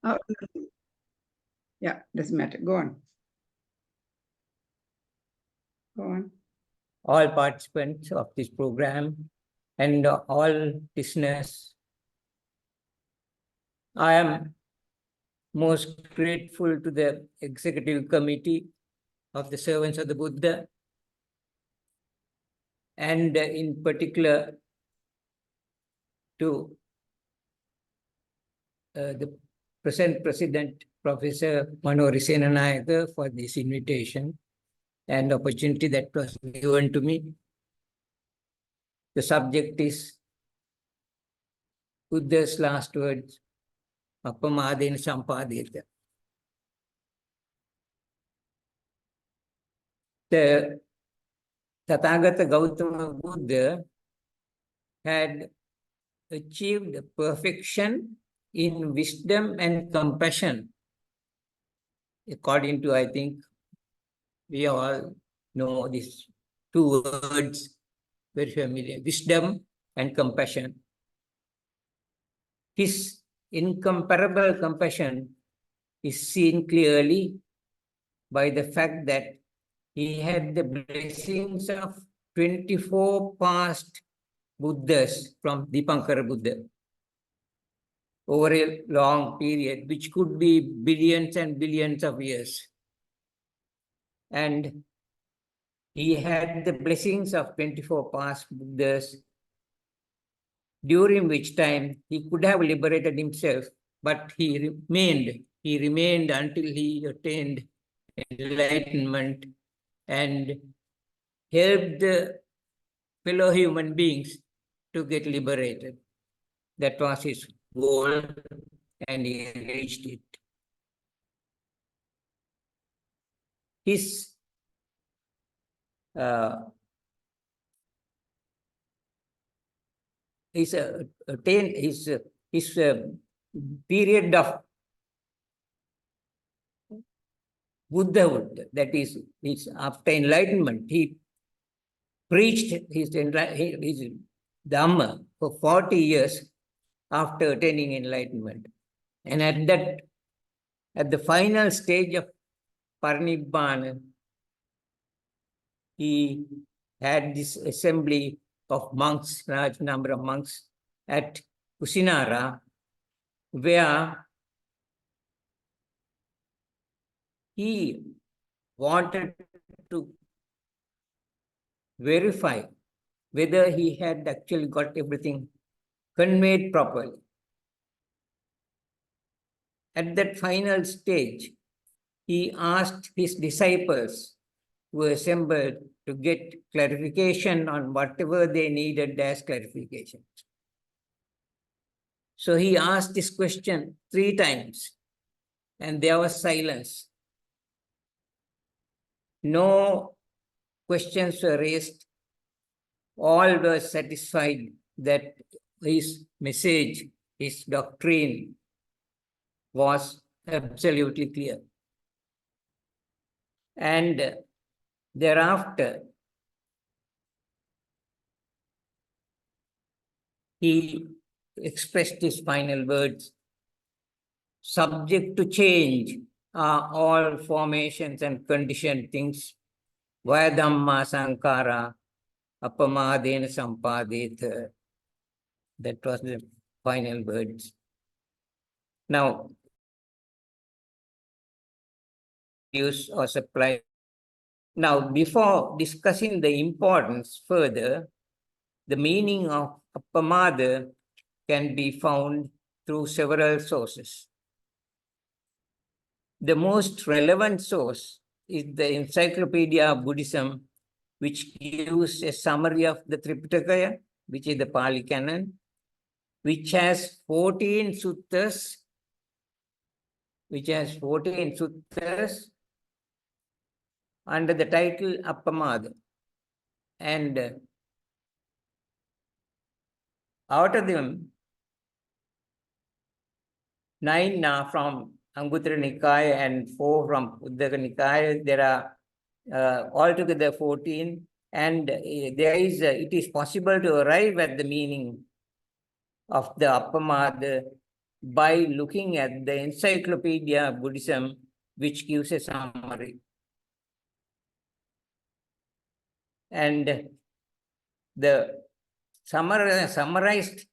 Oh, yeah, doesn't matter. Go on. Go on. All participants of this program and all listeners. I am most grateful to the Executive Committee of the Servants of the Buddha, and in particular to the present President, Professor Manori Senanayake, for this invitation and opportunity that was given to me. The subject is Buddha's last words, Appamadena Sampadetha. The Tathagata Gautama Buddha had achieved perfection in wisdom and compassion. According to, I think, we all know these two words very familiar, wisdom and compassion. His incomparable compassion is seen clearly by the fact that he had the blessings of 24 past Buddhas from Dipankara Buddha over a long period, which could be billions and billions of years. And he had the blessings of 24 past Buddhas, during which time he could have liberated himself, but he remained until he attained enlightenment and helped the fellow human beings to get liberated. That was his goal, and he reached it. His period of Buddhahood, that is, after enlightenment, he preached his Dhamma for 40 years after attaining enlightenment. And at the final stage of Parinibbana, he had this assembly of monks, large number of monks at Kusinara, where he wanted to verify whether he had actually got everything conveyed properly. At that final stage, he asked his disciples who assembled to get clarification on whatever they needed as clarification. So he asked this question 3 times, and there was silence. No questions were raised. All were satisfied that his message, his doctrine was absolutely clear. And thereafter, he expressed his final words: subject to change are all formations and conditioned things. Vayadhamma sankara, Appamadena Sampadetha. That was the final words. Now, use or supply. Now, before discussing the importance further, the meaning of Appamada can be found through several sources. The most relevant source is the Encyclopedia of Buddhism, which gives a summary of the Tripitaka, which is the Pali Canon, which has 14 suttas, under the title Appamada. And out of them, 9 are from Anguttara Nikaya and 4 from Uddaka Nikaya. There are altogether 14, and it is possible to arrive at the meaning of the Appamada by looking at the Encyclopedia of Buddhism, which gives a summary. And the summarized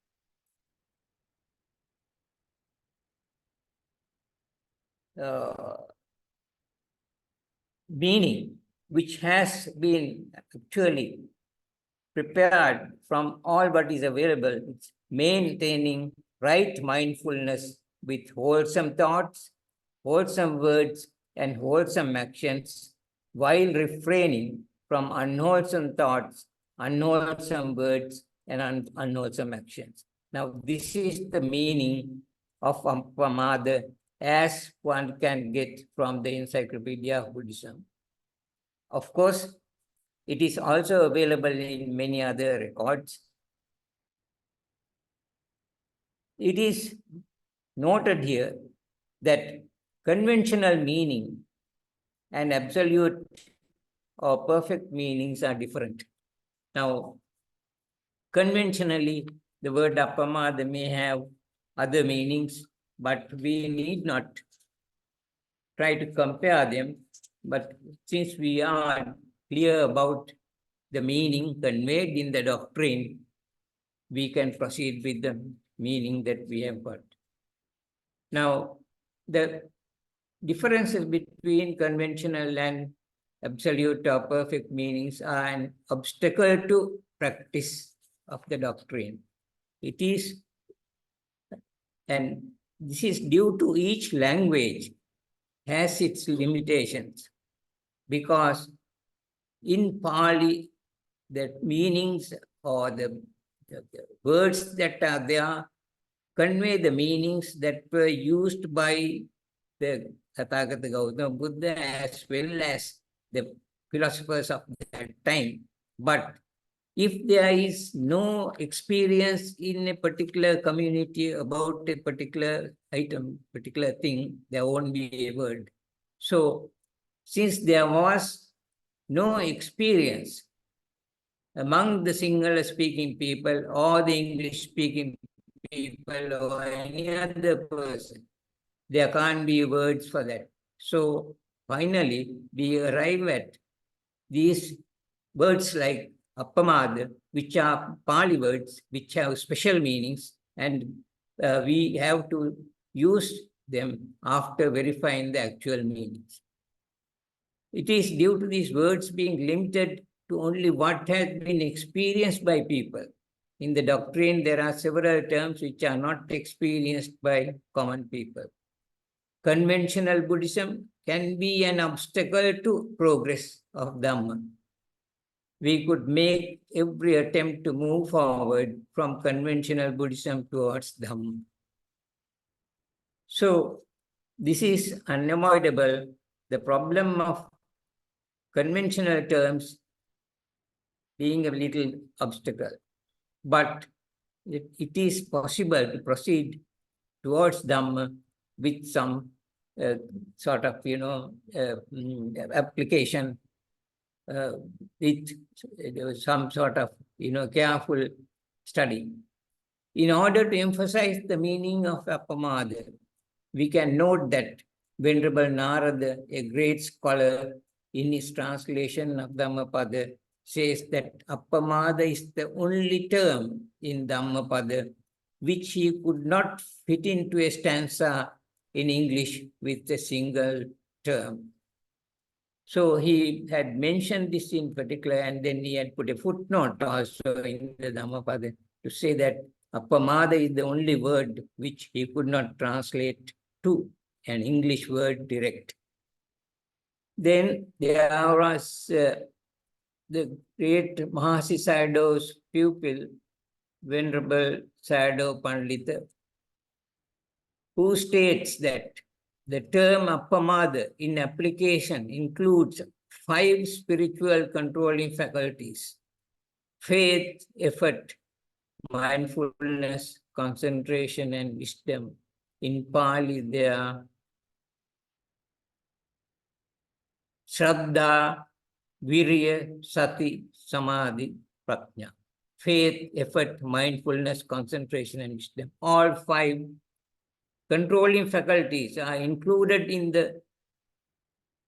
meaning, which has been actually prepared from all what is available, it's maintaining right mindfulness with wholesome thoughts, wholesome words, and wholesome actions, while refraining from unwholesome thoughts, unwholesome words, and unwholesome actions. Now, this is the meaning of Appamadena as one can get from the Encyclopedia of Buddhism. Of course, it is also available in many other records. It is noted here that conventional meaning and absolute or perfect meanings are different. Now, conventionally, the word Appamadena may have other meanings, but we need not try to compare them. But since we are clear about the meaning conveyed in the doctrine, we can proceed with the meaning that we have got. Now, the differences between conventional and absolute or perfect meanings are an obstacle to practice of the doctrine. It is, and this is due to each language has its limitations, because in Pali, the meanings or the words that are there convey the meanings that were used by the Tathagata Gautama Buddha as well as the philosophers of that time. But if there is no experience in a particular community about a particular item, particular thing, there won't be a word. So, since there was no experience among the Sinhala speaking people or the English speaking people or any other person, there can't be words for that. So finally, we arrive at these words like Appamadena, which are Pali words, which have special meanings, and we have to use them after verifying the actual meanings. It is due to these words being limited to only what has been experienced by people. In the doctrine, there are several terms which are not experienced by common people. Conventional Buddhism can be an obstacle to progress of Dhamma. We could make every attempt to move forward from conventional Buddhism towards Dhamma. So, this is unavoidable. The problem of conventional terms being a little obstacle. But it is possible to proceed towards Dhamma with some sort of, application, with some sort of, careful study. In order to emphasize the meaning of Appamadena, we can note that Venerable Narada, a great scholar, in his translation of Dhammapada, says that Appamadena is the only term in Dhammapada which he could not fit into a stanza in English with a single term. So he had mentioned this in particular, and then he had put a footnote also in the Dhammapada to say that Appamadena is the only word which he could not translate to an English word direct. Then there was the great Mahasi Sayadaw's pupil, Venerable Sayadaw Pandita, who states that the term Appamadena in application includes 5 spiritual controlling faculties: faith, effort, mindfulness, concentration, and wisdom. In Pali, there are Shraddha, Virya, Sati, Samadhi, Prajna. Faith, effort, mindfulness, concentration, and wisdom. All 5 controlling faculties are included in the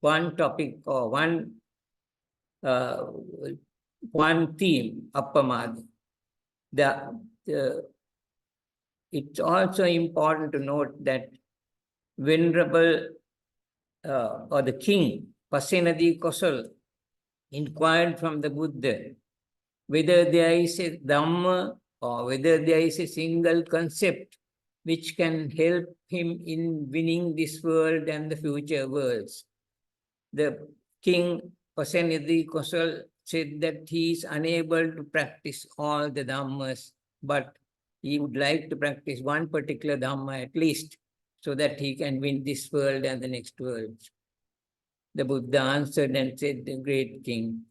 one topic or one theme, Appamadena. It's also important to note that Venerable or the king, Pasenadi Kosal, inquired from the Buddha whether there is a Dhamma or whether there is a single concept which can help him in winning this world and the future worlds. The king, Pasenadi Kosal, said that he is unable to practice all the Dhammas, but he would like to practice one particular Dhamma at least, so that he can win this world and the next world. The Buddha answered and said, the great king,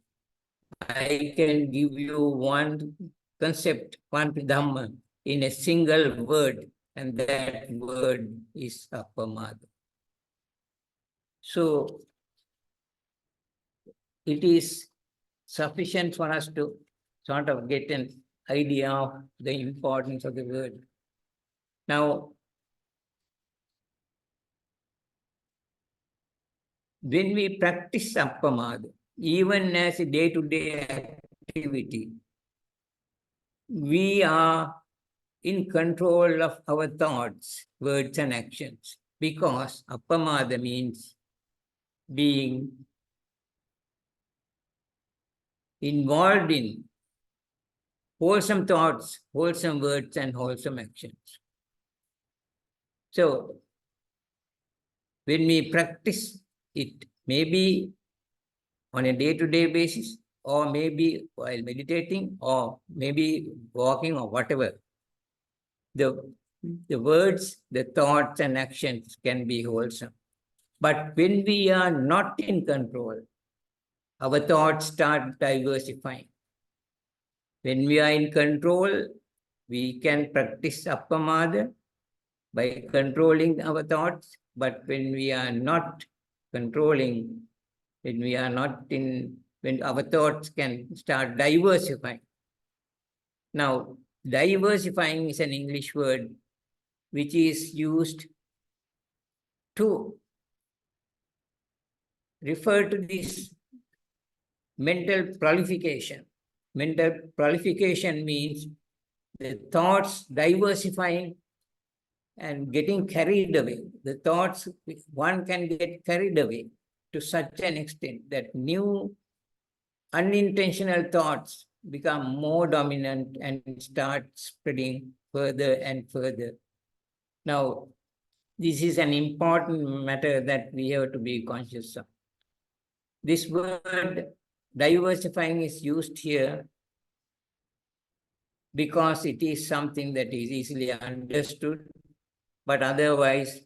I can give you one concept, one Dhamma, in a single word, and that word is Appamadena. So, it is sufficient for us to sort of get an idea of the importance of the word. Now, when we practice Appamadena, even as a day-to-day activity, we are in control of our thoughts, words, and actions, because Appamadena means being involved in wholesome thoughts, wholesome words, and wholesome actions. So, when we practice it, maybe on a day-to-day basis, or maybe while meditating, or maybe walking, or whatever, the words, the thoughts, and actions can be wholesome. But when we are not in control, our thoughts start diversifying. When we are in control, we can practice Appamadena by controlling our thoughts. But when we are not controlling, when our thoughts can start diversifying. Now, diversifying is an English word which is used to refer to this mental proliferation. Mental proliferation means the thoughts diversifying and getting carried away. The thoughts, one can get carried away to such an extent that new unintentional thoughts become more dominant and start spreading further and further. Now, this is an important matter that we have to be conscious of. This word diversifying is used here because it is something that is easily understood, but otherwise,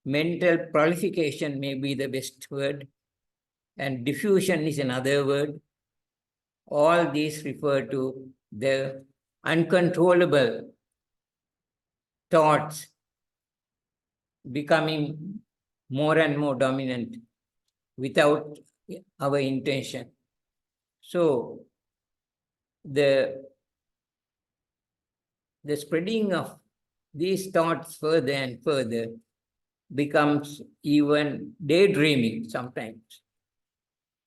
mental proliferation may be the best word, and diffusion is another word. All these refer to the uncontrollable thoughts becoming more and more dominant without our intention. So, the spreading of these thoughts further and further becomes even daydreaming sometimes.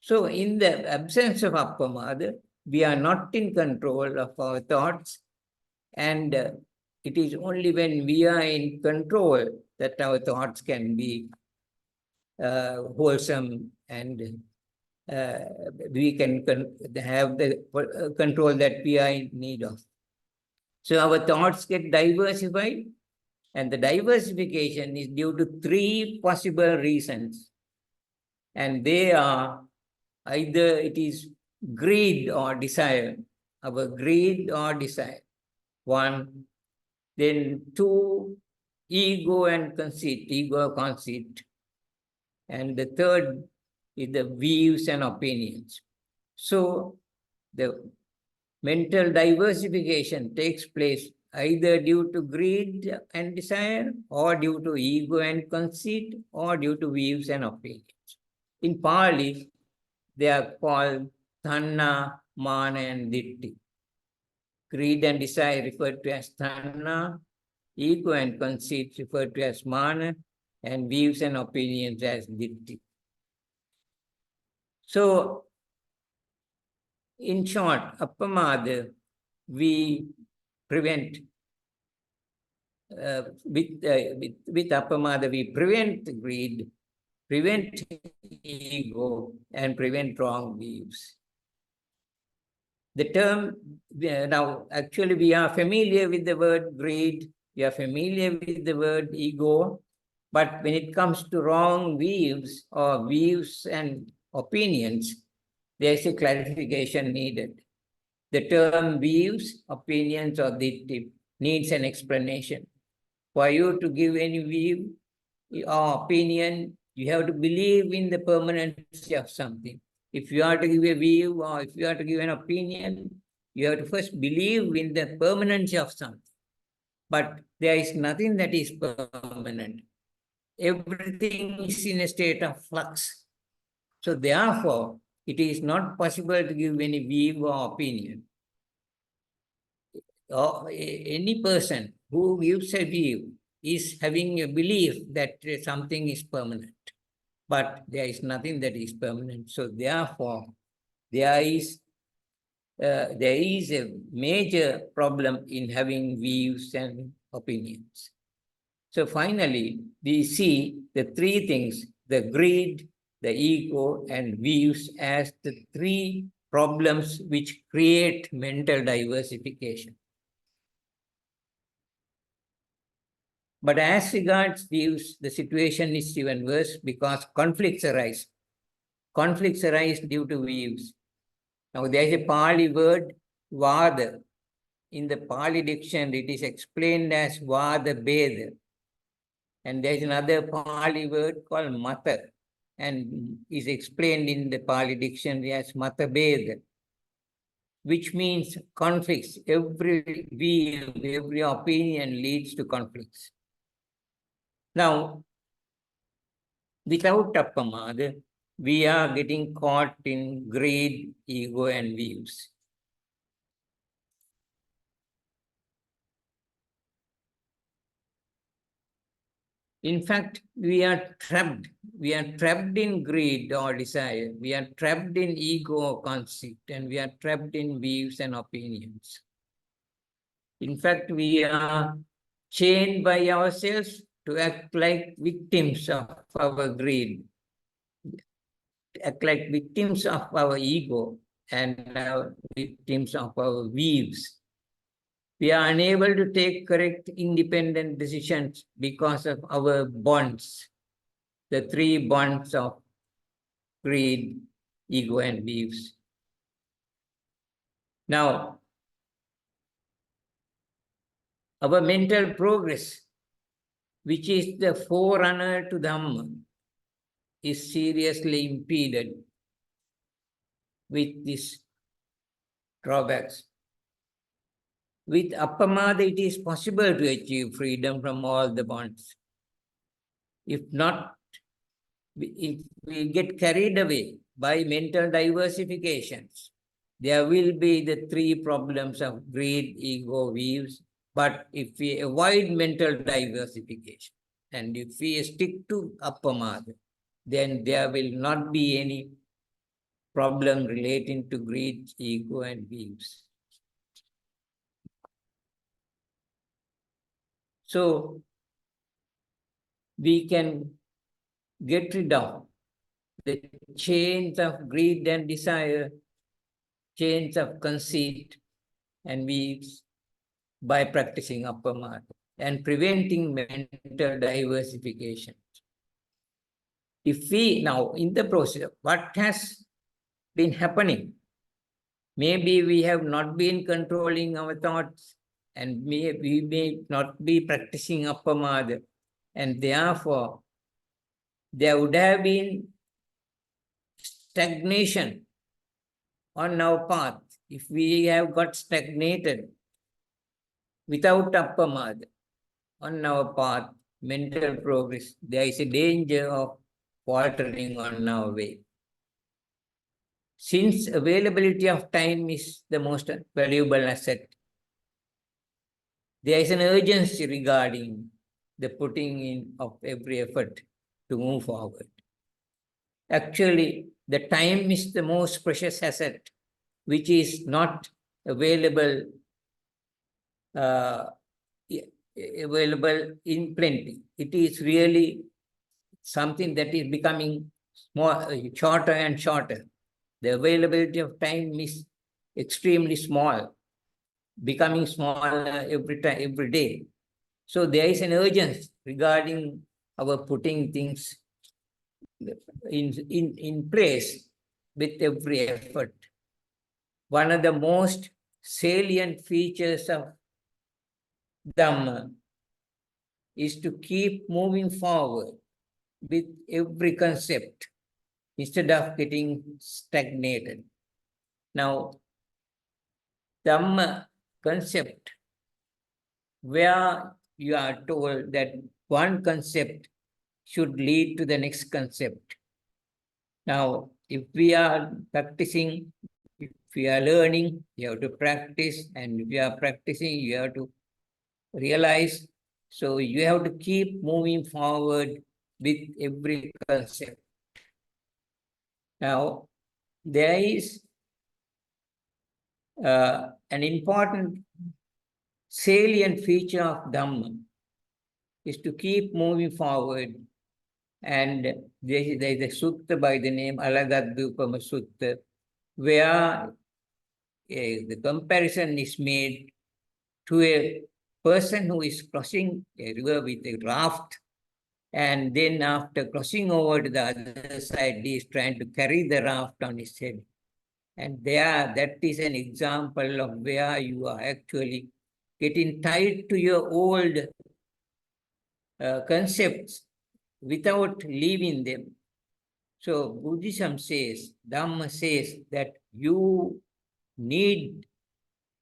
So, in the absence of Appamadena, we are not in control of our thoughts, and it is only when we are in control that our thoughts can be wholesome, and we can have the control that we are in need of. So our thoughts get diversified, and the diversification is due to three possible reasons. And they are either it is greed or desire, our greed or desire, one. Then two, ego and conceit, ego conceit. And the third is the views and opinions. So the mental diversification takes place either due to greed and desire, or due to ego and conceit, or due to views and opinions. In Pali, they are called Tanha, Mana, and Ditti. Greed and desire referred to as Tanha, ego and conceit referred to as mana, and views and opinions as ditti. So, in short, Appamada, we prevent, with Appamada, we prevent greed, prevent ego, and prevent wrong views. The term, now actually we are familiar with the word greed, we are familiar with the word ego, but when it comes to wrong views or views and opinions, there is a clarification needed. The term views, opinions, or ditti needs an explanation. For you to give any view or opinion, you have to believe in the permanency of something. If you are to give a view or if you are to give an opinion, you have to first believe in the permanency of something. But there is nothing that is permanent. Everything is in a state of flux. So therefore, it is not possible to give any view or opinion. Or any person who gives a view is having a belief that something is permanent. But there is nothing that is permanent. So therefore, there is a major problem in having views and opinions. So finally, we see the three things, the greed, the ego, and views as the three problems which create mental diversification. But as regards views, the situation is even worse because conflicts arise. Conflicts arise due to views. Now, there is a Pali word, vada. In the Pali dictionary, it is explained as vada beda. And there is another Pali word called mata, and is explained in the Pali dictionary as mata beda, which means conflicts. Every view, every opinion leads to conflicts. Now, without Appamada, we are getting caught in greed, ego, and views. In fact, we are trapped. We are trapped in greed or desire. We are trapped in ego or conceit, and we are trapped in views and opinions. In fact, we are chained by ourselves to act like victims of our greed, act like victims of our ego, and victims of our views. We are unable to take correct, independent decisions because of our bonds, the three bonds of greed, ego, and views. Now, our mental progress, which is the forerunner to Dhamma, is seriously impeded with these drawbacks. With Appamada, it is possible to achieve freedom from all the bonds. If not, if we get carried away by mental diversifications, there will be the three problems of greed, ego, views. But if we avoid mental diversification and if we stick to Appamada, then there will not be any problem relating to greed, ego, and views. So, we can get rid of the chains of greed and desire, chains of conceit and views by practicing Appamada and preventing mental diversification. If we now, in the process, what has been happening, maybe we have not been controlling our thoughts, and we may not be practicing Appamada, and therefore there would have been stagnation on our path. If we have got stagnated without Appamada on our path, mental progress, there is a danger of faltering on our way. Since availability of time is the most valuable asset, there is an urgency regarding the putting in of every effort to move forward. Actually, the time is the most precious asset, which is not available available in plenty. It is really something that is becoming more shorter and shorter. The availability of time is extremely small, becoming smaller every time, every day. So there is an urgency regarding our putting things in place with every effort. One of the most salient features of Dhamma is to keep moving forward with every concept instead of getting stagnated. Now, Dhamma concept, where you are told that one concept should lead to the next concept. Now, if we are practicing, if we are learning, you have to practice, and if you are practicing, you have to realize. So you have to keep moving forward with every concept. Now, there is an important salient feature of Dhamma is to keep moving forward. And there is a sutta by the name Alagadupama Sutta, where the comparison is made to a person who is crossing a river with a raft, and then after crossing over to the other side, he is trying to carry the raft on his head. And there, that is an example of where you are actually getting tied to your old concepts without leaving them. So Buddhism says, Dhamma says that you need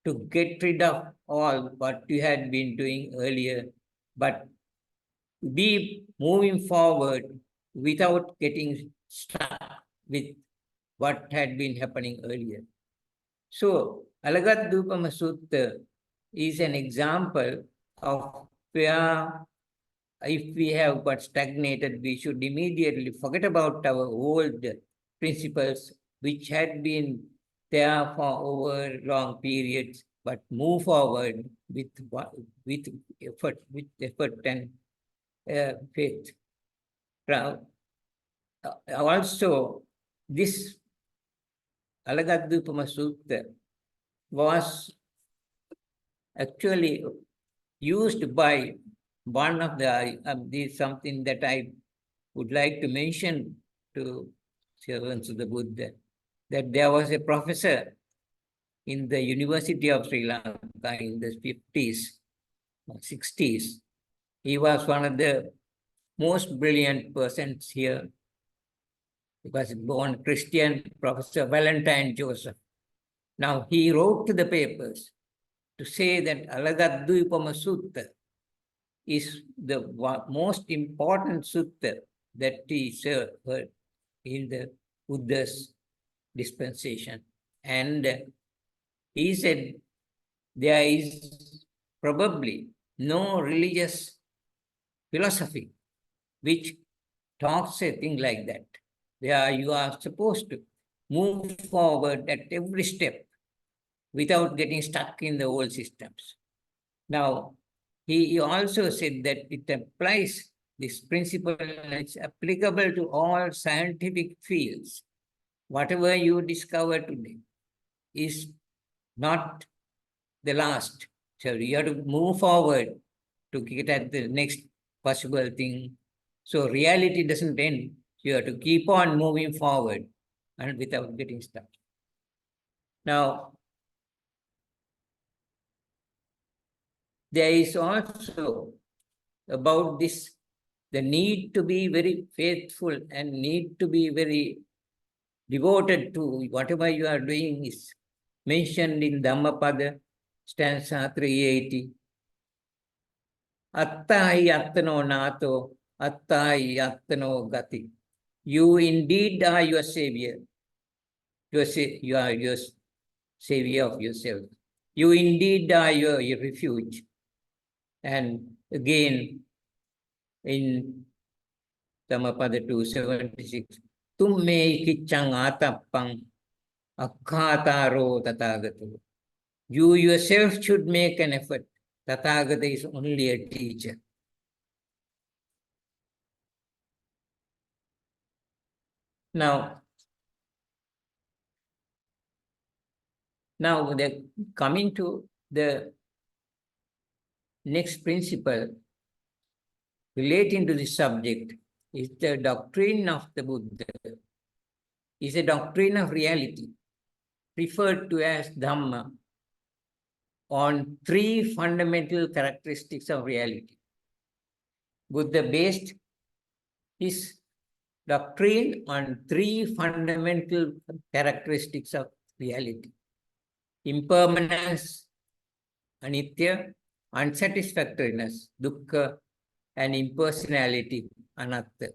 to get rid of all what you had been doing earlier, but be moving forward without getting stuck with what had been happening earlier. So Alagadupama Sutta is an example of where if we have got stagnated, we should immediately forget about our old principles, which had been there for over long periods, but move forward with effort and faith. Now, also, this Alagadupama Sutta was actually used by one of the, this is something that I would like to mention to servants of the Buddha, that there was a professor in the University of Sri Lanka in the 50s, 60s. He was one of the most brilliant persons here. He was born Christian, Professor Valentine Joseph. Now, he wrote to the papers to say that Alagadupama Sutta is the most important sutta that is heard in the Buddha's dispensation. And he said there is probably no religious philosophy which talks a thing like that, where you are supposed to move forward at every step without getting stuck in the old systems. Now, he also said that it applies, this principle, it's applicable to all scientific fields. Whatever you discover today is not the last. So you have to move forward to get at the next possible thing. So reality doesn't end. You have to keep on moving forward and without getting stuck. Now, there is also about this, the need to be very faithful and need to be very devoted to whatever you are doing is mentioned in Dhammapada, stanza 380. Attai attano nato, attai attano gati. You indeed are your savior. You are your savior of yourself. You indeed are your refuge. And again, in Dhammapada 276, Tumme kichang atappang akkhataro tathagata. You yourself should make an effort. Tathagata is only a teacher. Now they're coming to the next principle relating to this subject is the doctrine of the Buddha. Is a doctrine of reality, referred to as Dhamma, on three fundamental characteristics of reality. Buddha based his doctrine on three fundamental characteristics of reality: impermanence, anitya; unsatisfactoriness, dukkha; and impersonality, anatta.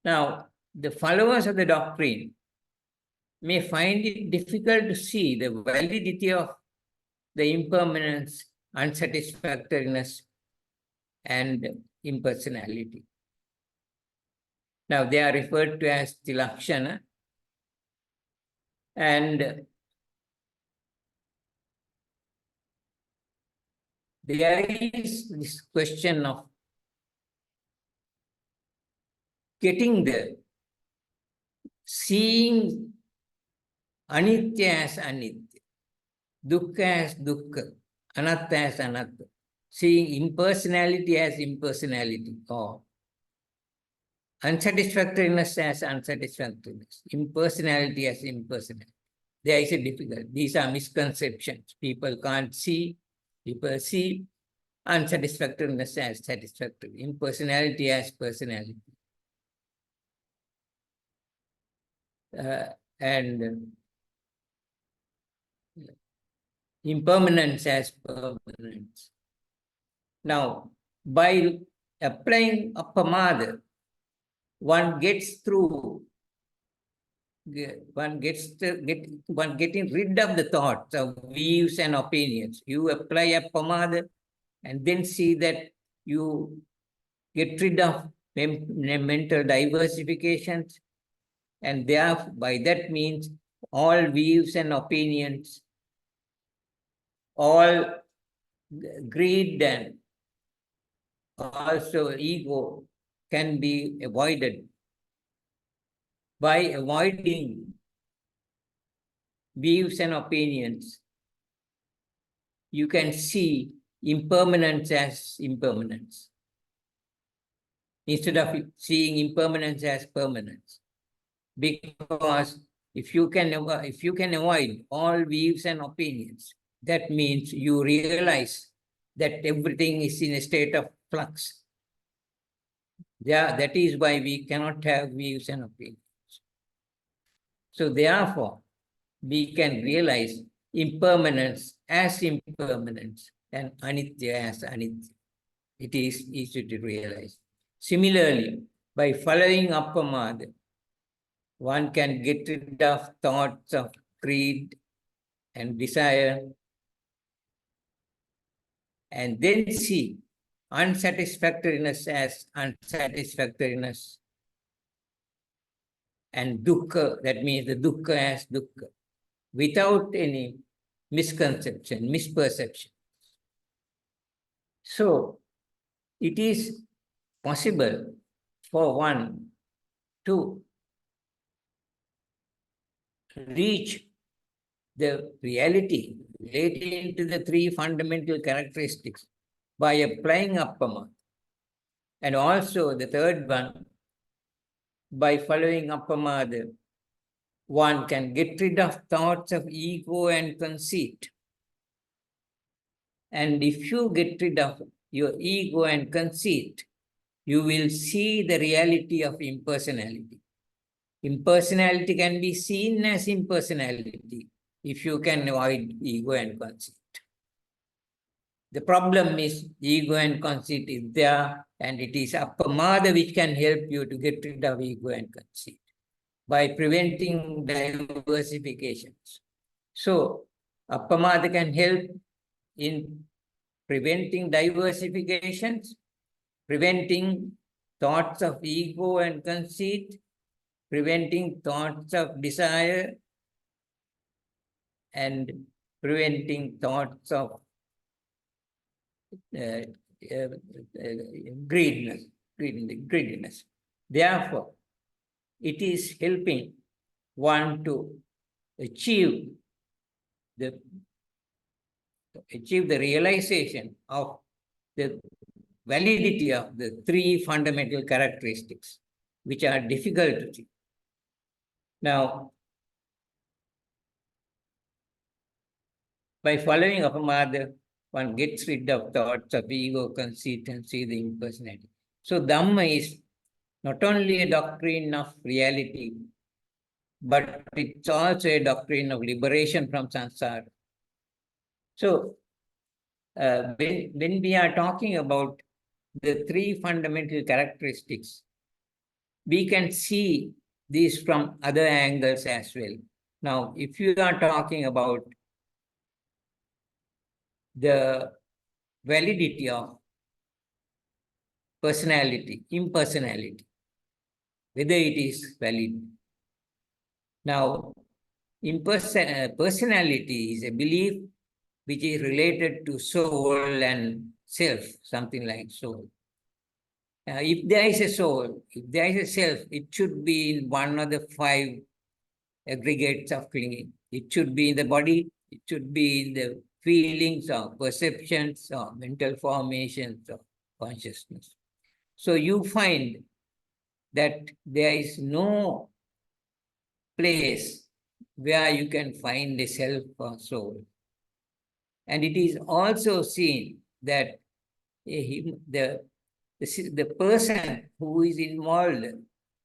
Now, the followers of the doctrine may find it difficult to see the validity of the impermanence, unsatisfactoriness, and impersonality. Now, they are referred to as tilakshana, and there is this question of getting the seeing anitya as anitya, dukkha as dukkha, anatta as anatta, seeing impersonality as impersonality, or unsatisfactoriness as unsatisfactoriness, impersonality as impersonality. There is a difficulty. These are misconceptions. People can't see, people see unsatisfactoriness as satisfactory, impersonality as personality. And impermanence as permanence. Now, by applying Appamadena, one gets through, one getting rid of the thoughts of views and opinions. You apply Appamadena and then see that you get rid of mental diversifications, and therefore, by that means, all views and opinions, all greed and also ego can be avoided. By avoiding views and opinions, you can see impermanence as impermanence, instead of seeing impermanence as permanence. Because if you can avoid all views and opinions, that means you realize that everything is in a state of flux. Yeah, that is why we cannot have views and opinions. So therefore, we can realize impermanence as impermanence and anitya as anitya. It is easy to realize. Similarly, by following Appamadena, one can get rid of thoughts of greed and desire, and then see unsatisfactoriness as unsatisfactoriness, and dukkha, that means the dukkha as dukkha, without any misconception, misperception. So, it is possible for one to reach the reality relating to the three fundamental characteristics by applying Appamadena. And also the third one, by following Appamadena, one can get rid of thoughts of ego and conceit. And if you get rid of your ego and conceit, you will see the reality of impersonality. Impersonality can be seen as impersonality if you can avoid ego and conceit. The problem is ego and conceit is there, and it is Appamadena which can help you to get rid of ego and conceit by preventing diversifications. So, Appamadena can help in preventing diversifications, preventing thoughts of ego and conceit, preventing thoughts of desire, and preventing thoughts of greediness. Therefore, it is helping one to achieve the realization of the validity of the three fundamental characteristics, which are difficult to achieve. Now, by following Appamadena, one gets rid of thoughts of ego, conceit, and see the impersonality. So Dhamma is not only a doctrine of reality, but it's also a doctrine of liberation from samsara. So when we are talking about the three fundamental characteristics, we can see these from other angles as well. Now, if you are talking about the validity of personality, impersonality, whether it is valid. Now, personality is a belief which is related to soul and self, something like soul. If there is a soul, if there is a self, it should be in one of the five aggregates of clinging. It should be in the body, it should be in the feelings or perceptions or mental formations or consciousness. So you find that there is no place where you can find a self or soul. And it is also seen that the person who is involved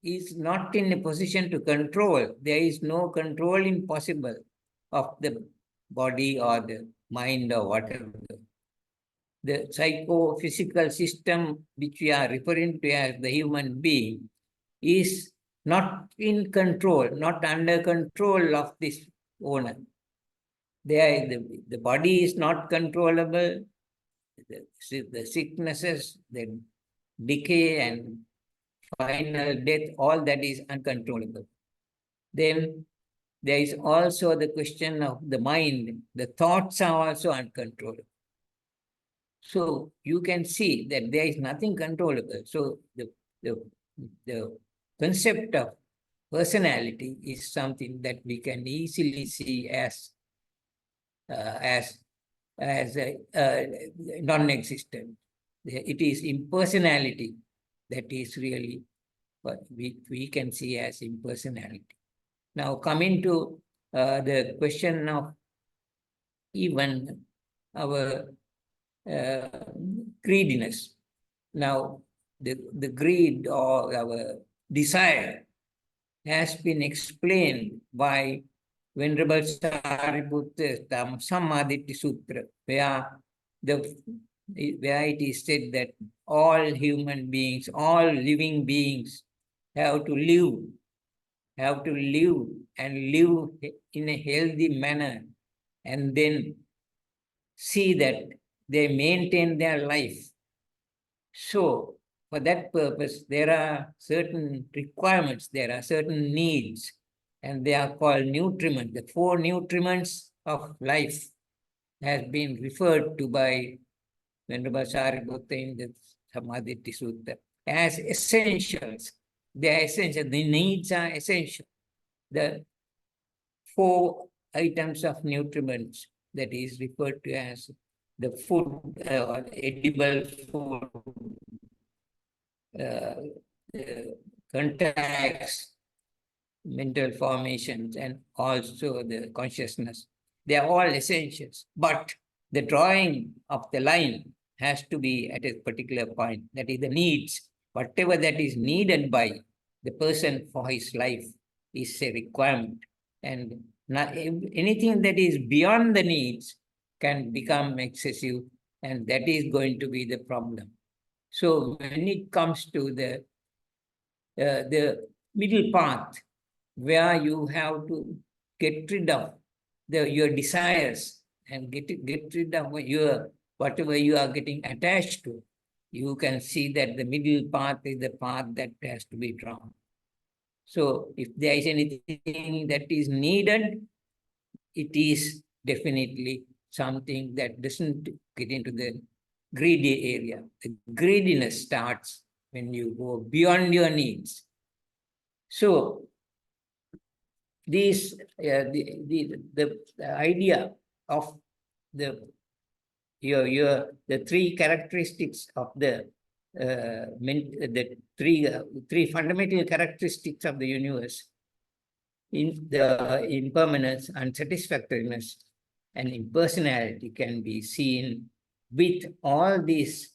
is not in a position to control. There is no controlling possible of the body or the mind or whatever. The psychophysical system which we are referring to as the human being is not in control, not under control of this owner. The body is not controllable. The sicknesses, the decay and final death, all that is uncontrollable. Then there is also the question of the mind. The thoughts are also uncontrollable. So you can see that there is nothing controllable. So the concept of personality is something that we can easily see as non-existent. It is impersonality that is really what we can see as impersonality. Now, coming to the question of even our greediness. Now, the greed or our desire has been explained by Venerable Sariputta Sampadetha Sutra, where it is said that all human beings, all living beings have to live and live in a healthy manner, and then see that they maintain their life. So, for that purpose, there are certain requirements, there are certain needs, and they are called nutriments. The four nutriments of life has been referred to by Venerable Sariputta in the Sampadetha Sutta as essentials. They are essential. The needs are essential. The four items of nutriments that is referred to as the food, edible food, contacts, mental formations, and also the consciousness. They are all essentials. But the drawing of the line has to be at a particular point. That is the needs. Whatever that is needed by the person for his life is a requirement. And not, anything that is beyond the needs can become excessive, and that is going to be the problem. So when it comes to the middle path, where you have to get rid of your desires and get rid of whatever you are getting attached to, you can see that the middle path is the path that has to be drawn. So if there is anything that is needed, it is definitely something that doesn't get into the greedy area. The greediness starts when you go beyond your needs. So the idea of the three characteristics of the three fundamental characteristics of the universe, in the impermanence, unsatisfactoriness, and impersonality, can be seen with all these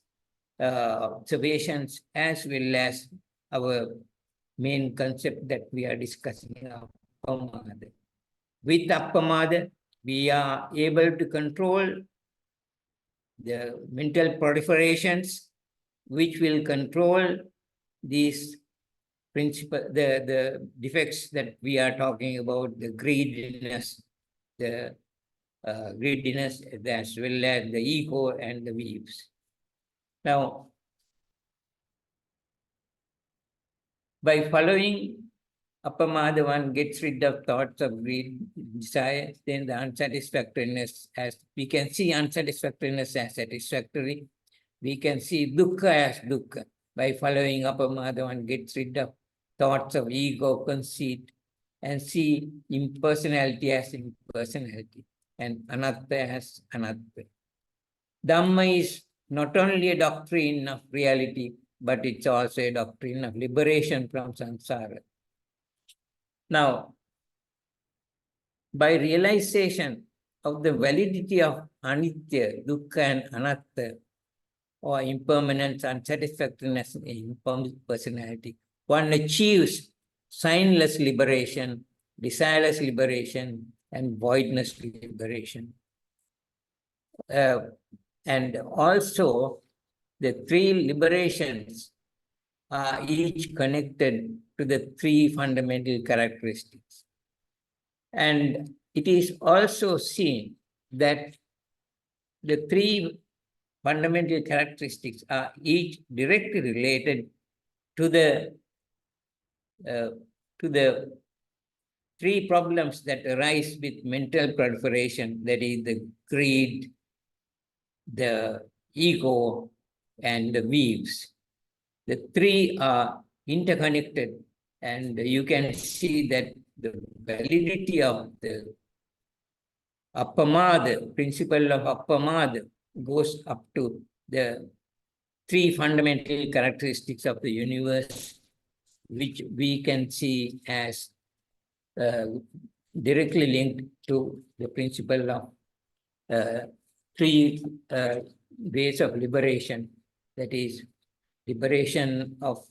observations, as well as our main concept that we are discussing now, Appamadena. With Appamadena, we are able to control the mental proliferations, which will control these principle, the defects that we are talking about, the greediness, as well as the ego and the weaves. Now, by following Appamadena, one gets rid of thoughts of greed, desire, then the unsatisfactoriness, as we can see unsatisfactoriness as satisfactory, we can see dukkha as dukkha. By following Appamadena, one gets rid of thoughts of ego, conceit, and see impersonality as impersonality, and anatta as anatta. Dhamma is not only a doctrine of reality, but it's also a doctrine of liberation from samsara. Now, by realization of the validity of anitya, dukkha, and anatta, or impermanence, unsatisfactoriness, impersonality, one achieves signless liberation, desireless liberation, and voidness liberation. And also, the three liberations are each connected to the three fundamental characteristics. And it is also seen that the three fundamental characteristics are each directly related to the three problems that arise with mental proliferation, that is the greed, the ego, and the weaves. The three are interconnected, and you can see that the validity of the Appamadena, principle of Appamadena, goes up to the three fundamental characteristics of the universe, which we can see as directly linked to the principle of three ways of liberation, that is, liberation of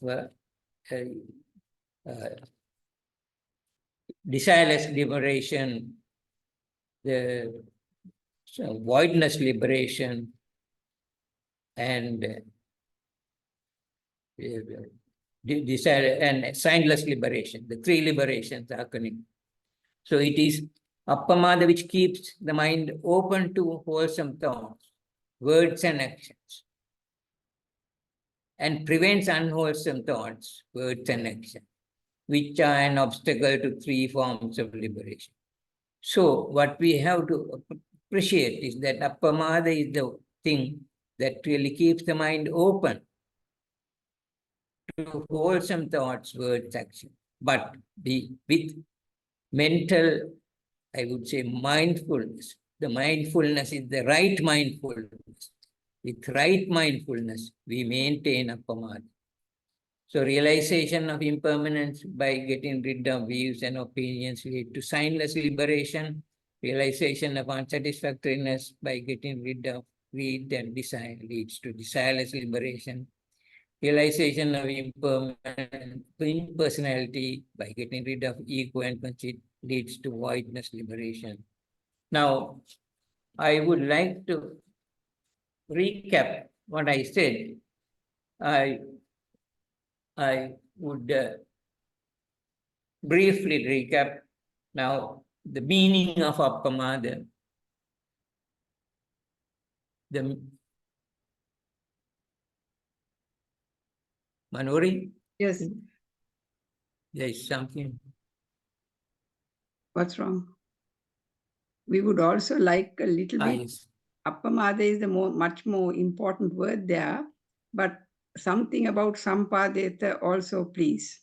desireless liberation, the voidness liberation, and desire and signless liberation. The three liberations are connected. So it is Appamadena which keeps the mind open to wholesome thoughts, words, and actions, and prevents unwholesome thoughts, words, and actions, which are an obstacle to three forms of liberation. So what we have to appreciate is that Appamadena is the thing that really keeps the mind open to wholesome thoughts, words, actions, but with mental, I would say, mindfulness. The mindfulness is the right mindfulness. With right mindfulness, we maintain Appamadena. So realization of impermanence by getting rid of views and opinions lead to signless liberation. Realization of unsatisfactoriness by getting rid of greed and desire leads to desireless liberation. Realization of impersonality by getting rid of ego and conceit leads to voidness liberation. Now, I would like to recap what I said. I would briefly recap now the meaning of Appamadena. the Manori, Yes. there is something. What's wrong? We would also like a little bit. Yes. Appamadena is the much more important word there, but something about Sampadetha also, please.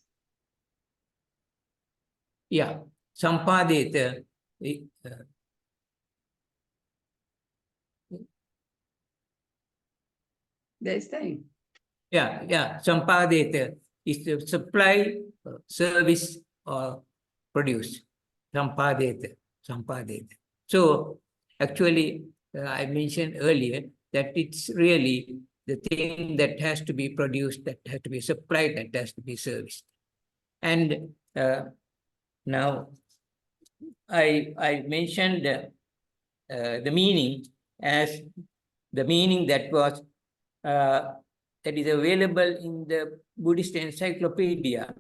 Yeah, Sampadetha. There is time. Yeah. Sampadetha is the supply, service, or produce. Sampadetha. So, actually, I mentioned earlier that it's really the thing that has to be produced, that has to be supplied, that has to be serviced. And now, I mentioned the meaning as the meaning that was that is available in the Buddhist encyclopedia.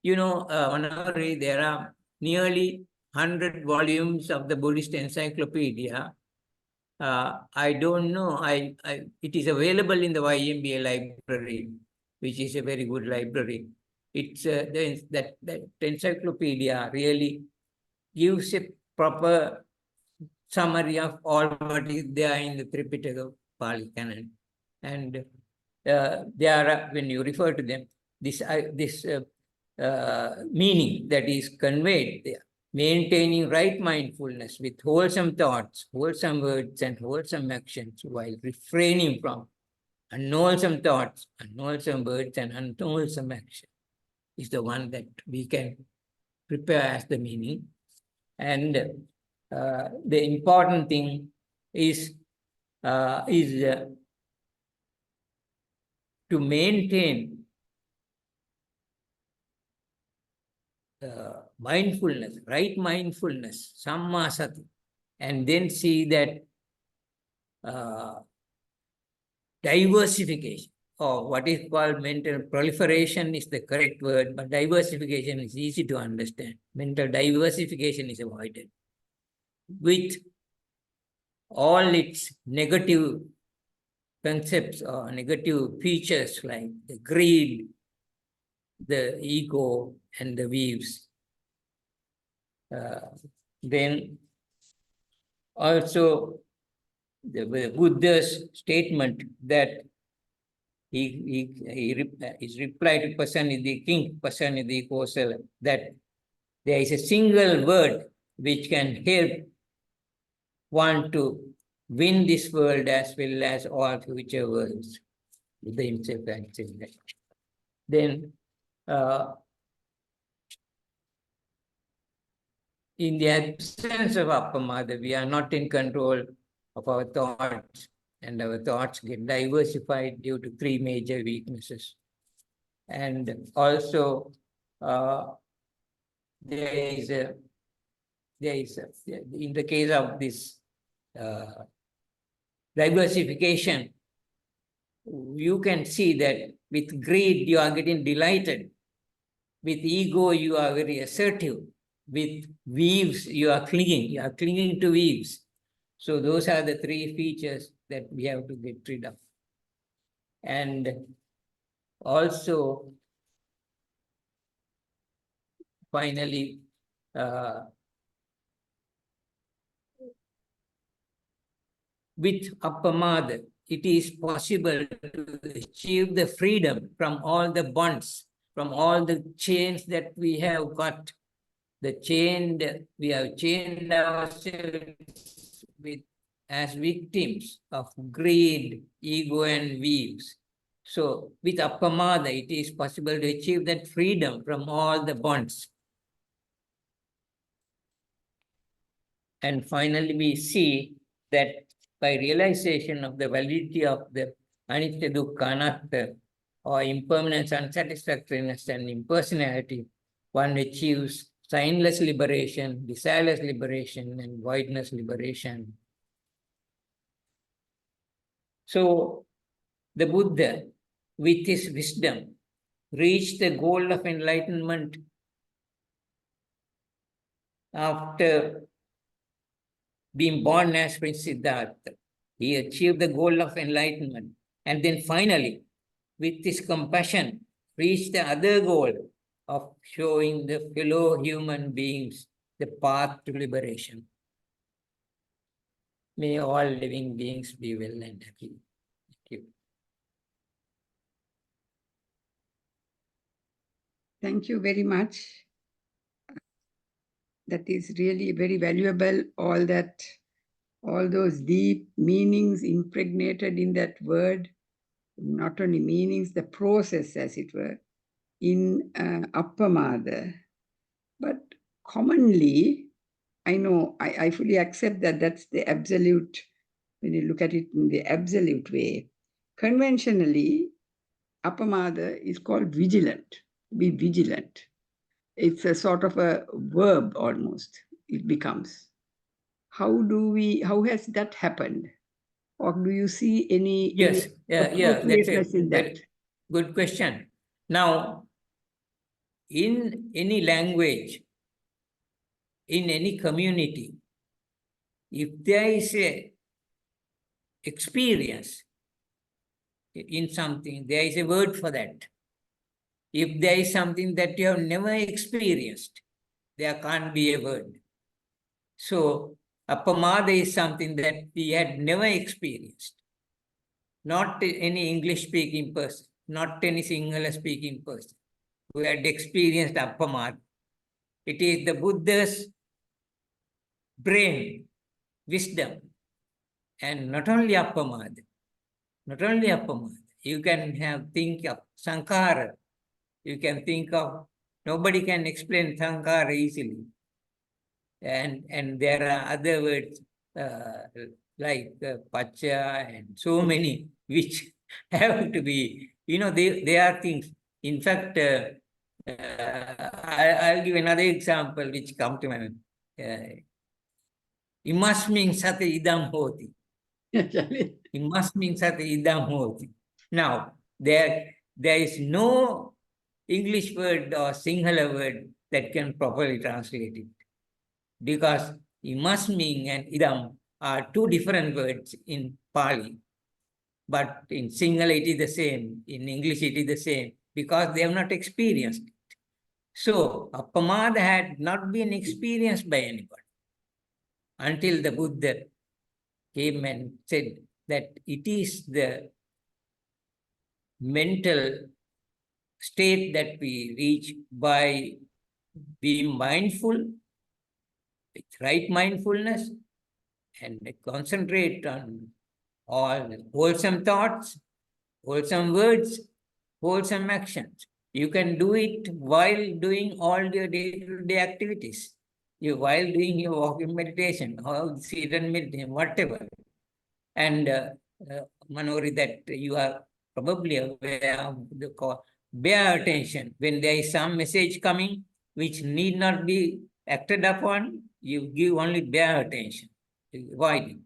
You know, Manori, there are nearly 100 volumes of the Buddhist encyclopedia. I don't know. It is available in the YMBA library, which is a very good library. It's that encyclopedia really gives a proper summary of all what is there in the Tripitaka Pali Canon. And there are, when you refer to them, this meaning that is conveyed there, maintaining right mindfulness with wholesome thoughts, wholesome words, and wholesome actions, while refraining from unwholesome thoughts, unwholesome words, and unwholesome action, is the one that we can prepare as the meaning. And the important thing is to maintain mindfulness, right mindfulness, samma sati, and then see that diversification, or what is called mental proliferation is the correct word, but diversification is easy to understand. Mental diversification is avoided with all its negative concepts or negative features like the greed, the ego, and the weaves. Then also the Buddha's statement that his reply to Pasanidhi, King Pasanidhi Kosala, that there is a single word which can help one to win this world as well as all future worlds. Buddha himself had said that. Then in the absence of Appamada, we are not in control of our thoughts, and our thoughts get diversified due to three major weaknesses. And also, there is in the case of this diversification, you can see that with greed, you are getting delighted. With ego, you are very assertive. With weaves, you are clinging to weaves. So those are the three features that we have to get rid of. And also, finally, with Appamada, it is possible to achieve the freedom from all the bonds, from all the chains that we have got. We have chained ourselves as victims of greed, ego, and weaves. So with Appamada, it is possible to achieve that freedom from all the bonds. And finally, we see that by realization of the validity of the Anitya Dukkha Anatta, or impermanence, unsatisfactoriness, and impersonality, one achieves signless liberation, desireless liberation, and voidness liberation. So the Buddha, with his wisdom, reached the goal of enlightenment after being born as Prince Siddhartha. He achieved the goal of enlightenment. And then finally, with his compassion, reached the other goal of showing the fellow human beings the path to liberation. May all living beings be well and happy. Thank you. Thank you very much. That is really very valuable, all those deep meanings impregnated in that word, not only meanings, the process, as it were, in Appamadena. But commonly, I know, I fully accept that that's the absolute, when you look at it in the absolute way. Conventionally, Appamadena is called vigilant, be vigilant. It's a sort of a verb almost, it becomes. How has that happened? Or do you see any appropriateness in that? Good question. Now, in any language, in any community, if there is a experience in something, there is a word for that. If there is something that you have never experienced, there can't be a word. So, Appamadena is something that we had never experienced. Not any English-speaking person, not any Sinhala-speaking person who had experienced Appamadena. It is the Buddha's brain, wisdom, and not only Appamadena. You can think of Sankara. You can think of, nobody can explain Sankara easily. And there are other words like Pacha and so many which have to be, they are things. In fact, I'll give another example which come to my mind. Imasmin sate idam hoti. Imasmin sate idam hoti. Now, there is no English word or Sinhala word that can properly translate it. Because imasmin and idam are two different words in Pali. But in Sinhala it is the same, in English it is the same, because they have not experienced it. So, Appamadena had not been experienced by anybody until the Buddha came and said that it is the mental state that we reach by being mindful, with right mindfulness, and concentrate on all wholesome thoughts, wholesome words, wholesome actions. You can do it while doing all your day-to-day activities. While doing your walking meditation or sit-and meditation, whatever. And Manori, that you are probably aware of the call. Bear attention. When there is some message coming which need not be acted upon, you give only bare attention. Avoid it.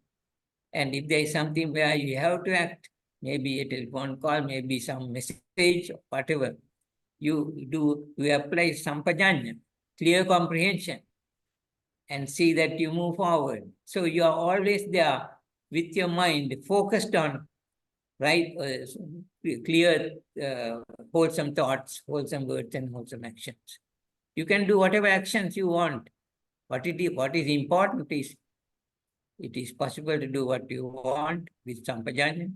And if there is something where you have to act, maybe a telephone call, maybe some message, whatever, you apply Sampadetha, clear comprehension, and see that you move forward. So you are always there with your mind focused on clear, wholesome thoughts, wholesome words, and wholesome actions. You can do whatever actions you want. What is important is, it is possible to do what you want with Sampadetha.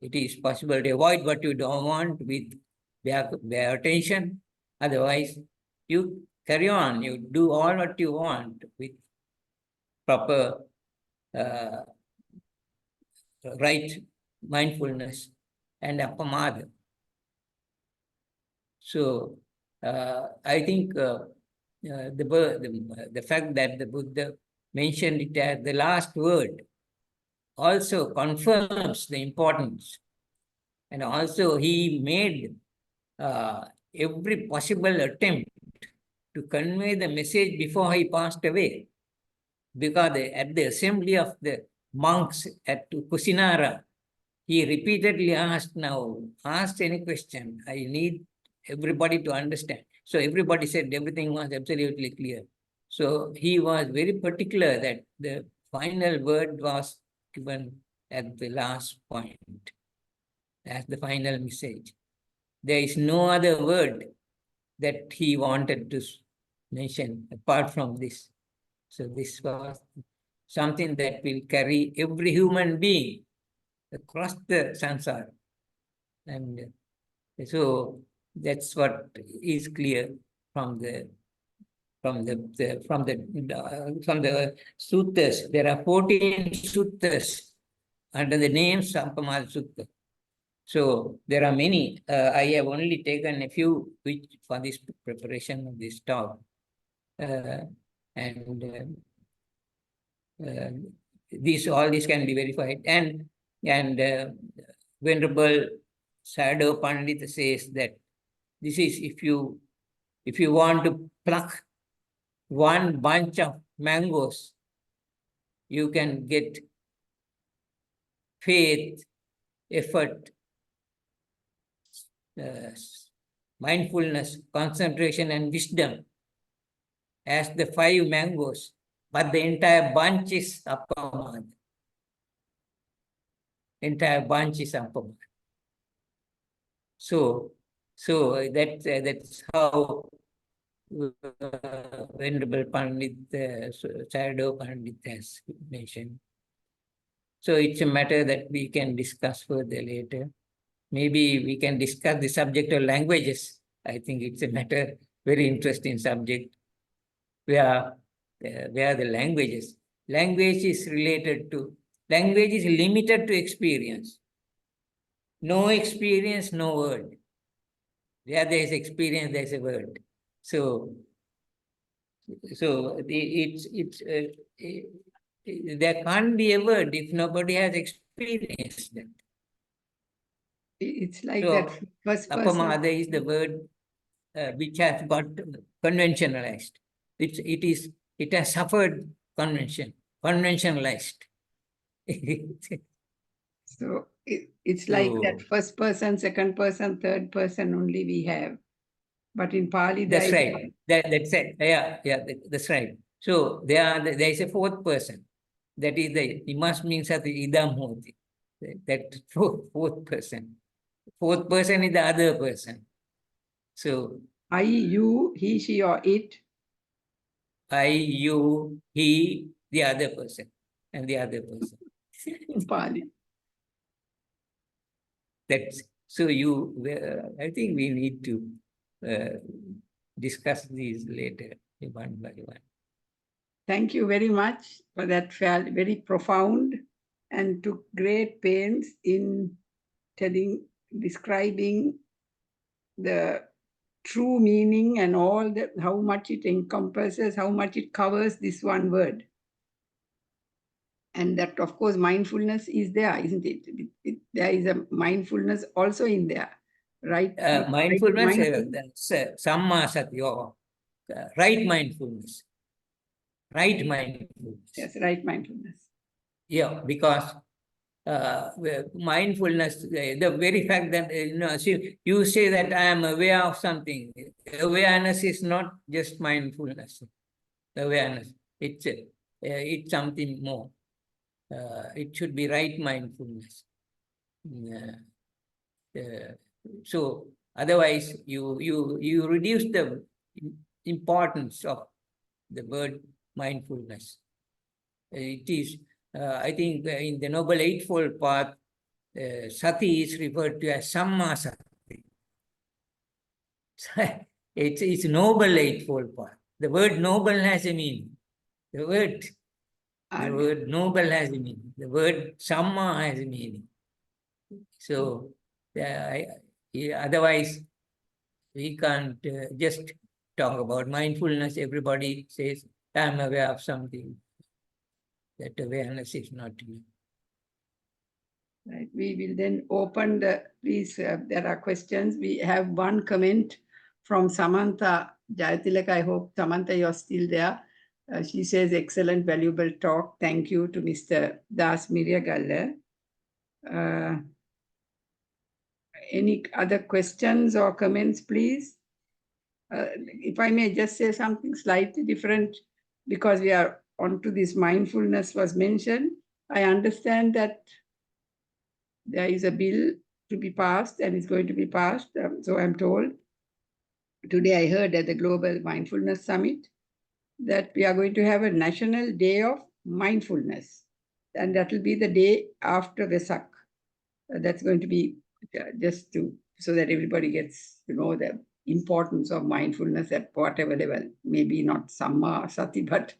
It is possible to avoid what you don't want with bare attention. Otherwise, you carry on. You do all what you want with proper right mindfulness and Appamadena. So, I think the fact that the Buddha mentioned it as the last word also confirms the importance. And also he made every possible attempt to convey the message before he passed away. Because at the assembly of the monks at Kusinara, he repeatedly asked any question. I need everybody to understand. So everybody said everything was absolutely clear. So he was very particular that the final word was given at the last point, as the final message. There is no other word that he wanted to mention apart from this. So this was something that will carry every human being across the samsara. And so that's what is clear from the suttas. There are 14 suttas under the name Sampamada Sutta. So there are many. I have only taken a few which for this preparation of this talk. All these can be verified. And Venerable Sayadaw Pandita says that this is if you want to pluck one bunch of mangoes, you can get faith, effort, mindfulness, concentration, and wisdom as the 5 mangoes, but the entire bunch is Appamadena. Entire bunch is Appamadena. So that's how Venerable Pandit, Sayadaw Pandit has mentioned. So it's a matter that we can discuss further later. Maybe we can discuss the subject of languages. I think it's a matter, very interesting subject, where the language is related to, language is limited to experience. No experience, no word. Where there is experience, there is a word. So there can't be a word if nobody has experienced it. It's like so that first person. Appamadena is the word which has got conventionalized. It has suffered conventionalized. So it's like that first person, second person, third person only we have. But in Pali, that's right. That's it. Yeah, that's right. So there is a fourth person. That is the imas means that idam hoti. That fourth person. Fourth person is the other person. So I, you, he, she, or it. I, you, he, the other person, and the other person. In Pali. That's so I think we need to discuss these later, one by one. Thank you very much for that very profound and took great pains in describing the true meaning and all that, how much it encompasses, how much it covers this one word. And that, of course, mindfulness is there, isn't it? There is a mindfulness also in there, right? Mindfulness, samma satya, right mindfulness. Right mindfulness. Yes, right mindfulness. Yeah, because mindfulness, the very fact that, you say that I am aware of something. Awareness is not just mindfulness. Awareness, it's something more. It should be right mindfulness. So otherwise, you reduce the importance of the word mindfulness. It is, I think, in the Noble Eightfold Path, sati is referred to as samma sati. It's Noble Eightfold Path. The word noble has a meaning. The word noble has a meaning. The word samma has a meaning. So otherwise, we can't just talk about mindfulness. Everybody says, I'm aware of something. That awareness is not new. Right. We will then open please, there are questions. We have one comment from Samantha Jayatilaka. I hope, Samantha, you're still there. She says, excellent, valuable talk. Thank you to Mr. Das Miriyagalla. Any other questions or comments, please? If I may just say something slightly different, because we are onto this mindfulness was mentioned. I understand that there is a bill to be passed and it's going to be passed. So I'm told. Today I heard at the Global Mindfulness Summit that we are going to have a national day of mindfulness. And that will be the day after Vesak. That's going to be just to so that everybody gets to know the importance of mindfulness at whatever level. Maybe not Samma Sati, but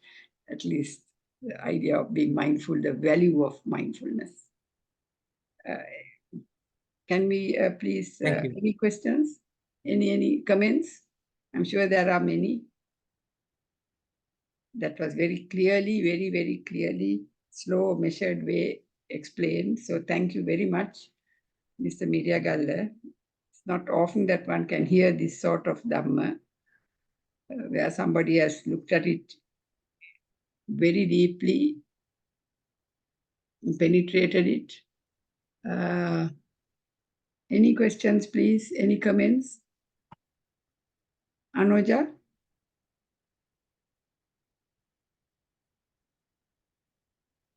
at least the idea of being mindful, the value of mindfulness. Can we please, any questions? Any comments? I'm sure there are many. That was very clearly, very clearly, slow, measured way explained. So thank you very much, Mr. Miriyagalla. It's not often that one can hear this sort of Dhamma, where somebody has looked at it very deeply, penetrated it. Any questions, please? Any comments? Anuja?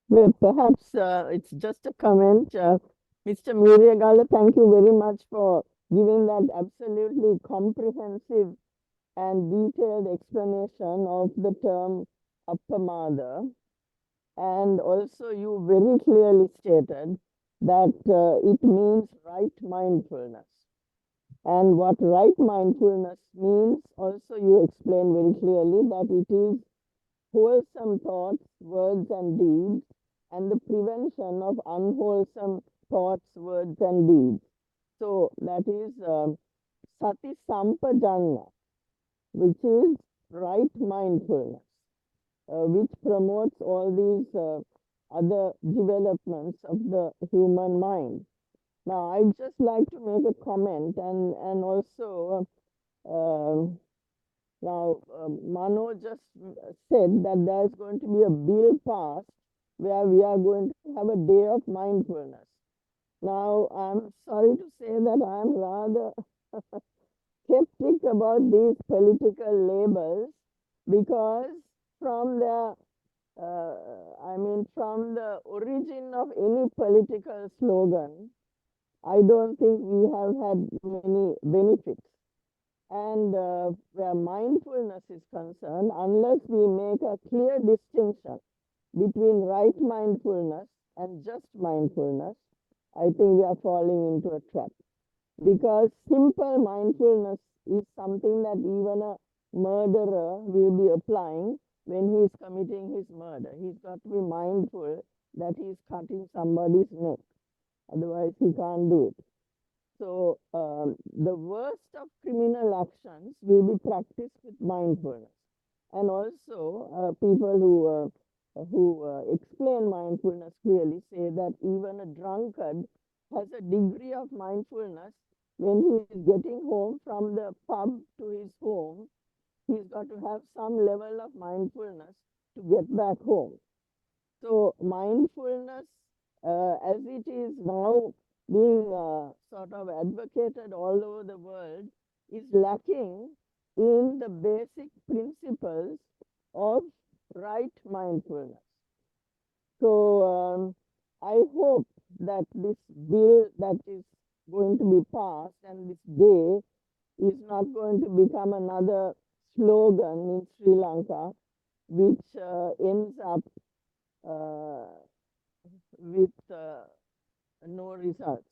Well, perhaps it's just a comment. Mr. Miriyagalla, thank you very much for giving that absolutely comprehensive and detailed explanation of the term Appamada. And also you very clearly stated that it means right mindfulness. And what right mindfulness means, also you explained very clearly that it is wholesome thoughts, words and deeds, and the prevention of unwholesome thoughts, words and deeds. So that is Sati Sampadetha, which is right mindfulness, which promotes all these other developments of the human mind. Now, I'd just like to make a comment and also now, Mano just said that there is going to be a bill passed where we are going to have a day of mindfulness. Now, I'm sorry to say that I'm rather skeptic about these political labels because from the from the origin of any political slogan, I don't think we have had many benefits. And where mindfulness is concerned, unless we make a clear distinction between right mindfulness and just mindfulness, I think we are falling into a trap. Because simple mindfulness is something that even a murderer will be applying when he is committing his murder. He's got to be mindful that he's cutting somebody's neck. Otherwise, he can't do it. So the worst of criminal actions will be practiced with mindfulness. And also people who explain mindfulness clearly say that even a drunkard has a degree of mindfulness when he is getting home from the pub to his home. He's got to have some level of mindfulness to get back home. So mindfulness, as it is now being sort of advocated all over the world, is lacking in the basic principles of right mindfulness. So I hope that this bill that is going to be passed and this day is not going to become another slogan in Sri Lanka, which ends up with no results.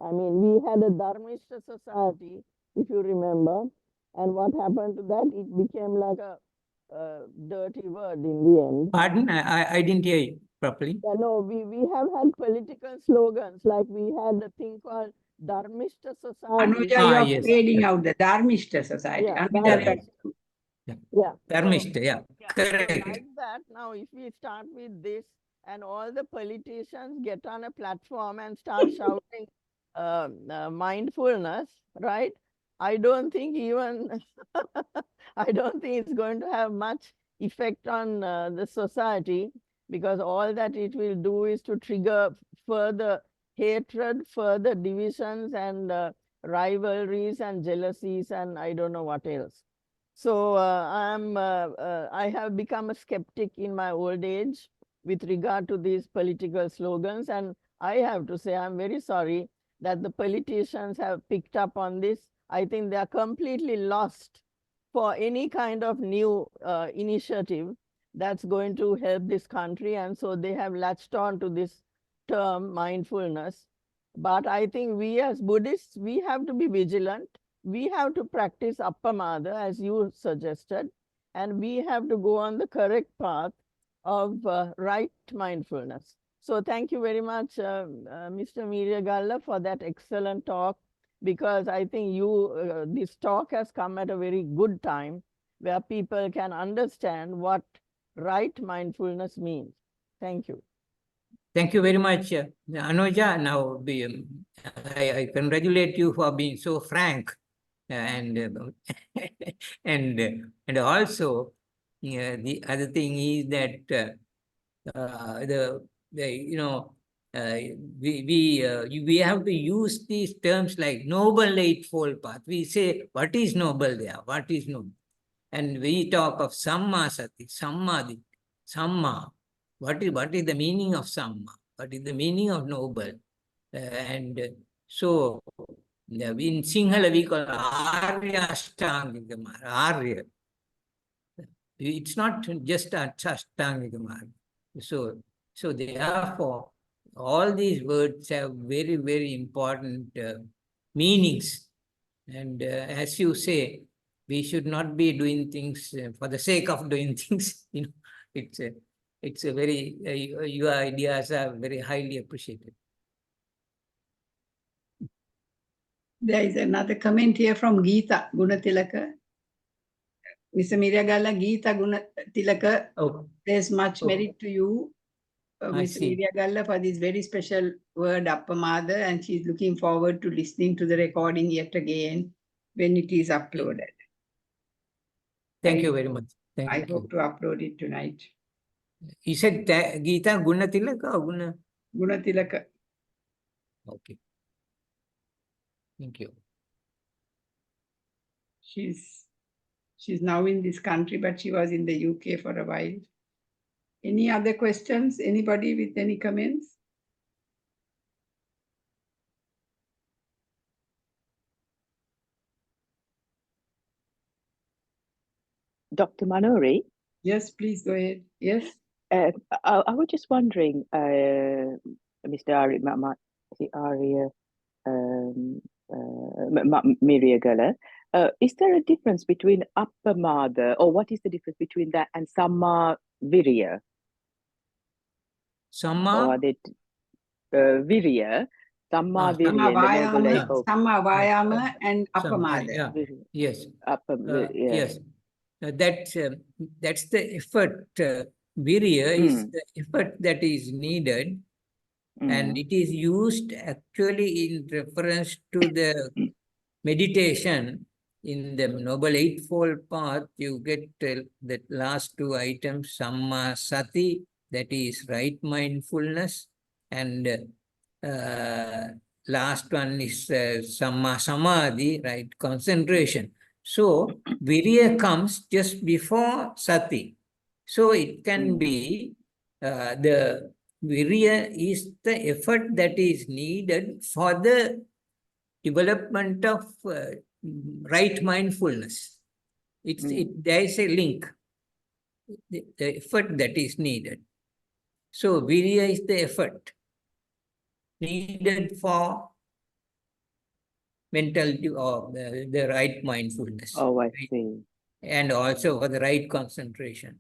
I mean, we had a Dharmishta society, if you remember, and what happened to that? It became like a dirty word in the end. Pardon? I didn't hear you properly. Yeah, no, we have had political slogans, like we had a thing called Dharmishta society. Anuja, you are fading out the Dharmishta society. Yeah, yeah. Dharmishta, yeah. Correct. So like that, now if we start with this and all the politicians get on a platform and start shouting mindfulness, right? I don't think even, I don't think it's going to have much effect on the society, because all that it will do is to trigger further hatred, further divisions and rivalries and jealousies and I don't know what else. So I have become a skeptic in my old age with regard to these political slogans, and I have to say, I'm very sorry that the politicians have picked up on this. I think they are completely lost for any kind of new initiative that's going to help this country. And so they have latched on to this term mindfulness. But I think we as Buddhists, we have to be vigilant. We have to practice Appamadena, as you suggested, and we have to go on the correct path of right mindfulness. So thank you very much, Mr. Miriyagalla, for that excellent talk, because I think this talk has come at a very good time where people can understand what right mindfulness means. Thank you. Thank you very much, Anuja. Now, I congratulate you for being so frank, and and also the other thing is that we have to use these terms like noble eightfold path. We say what is noble there, what is noble, and we talk of samma sati, samadhi, samma. What is the meaning of samma? What is the meaning of noble? And so in Sinhala we call Arya Ashtangika Marga, Arya. It's not just Ashtangika Marga. So therefore, all these words have very, very important meanings. And as you say, we should not be doing things for the sake of doing things. It's a very, your ideas are very highly appreciated. There is another comment here from Geeta Gunatilaka. Mr. Miriyagalla, Geeta Gunatilaka, there's much merit to you, Mr. Miriyagalla, for this very special word, Appamadena, and she's looking forward to listening to the recording yet again when it is uploaded. Thank you very much. I hope to upload it tonight. You said Geeta Gunatilaka or Guna? Gunatilaka. Okay. Thank you. She's now in this country, but she was in the UK for a while. Any other questions? Anybody with any comments? Dr. Manori? Yes, please go ahead. Yes. I was just wondering, Mr. Arya Miriyagalla, is there a difference between Appamadena, or what is the difference between that and Samma Virya? Samma? Or they Virya, Samma Virya, Samma Vayama and Appamadena. Yeah. Yes. Yes. That's the effort. Virya is the effort that is needed, and it is used actually in reference to the meditation. In the Noble Eightfold Path, you get the last two items, Samma Sati, that is right mindfulness, and last one is Samma Samadhi, right concentration. So Virya comes just before Sati. So it can be the Virya is the effort that is needed for the development of right mindfulness. There is a link, the effort that is needed. So Virya is the effort needed for mentality or the right mindfulness. Oh, I see. And also for the right concentration.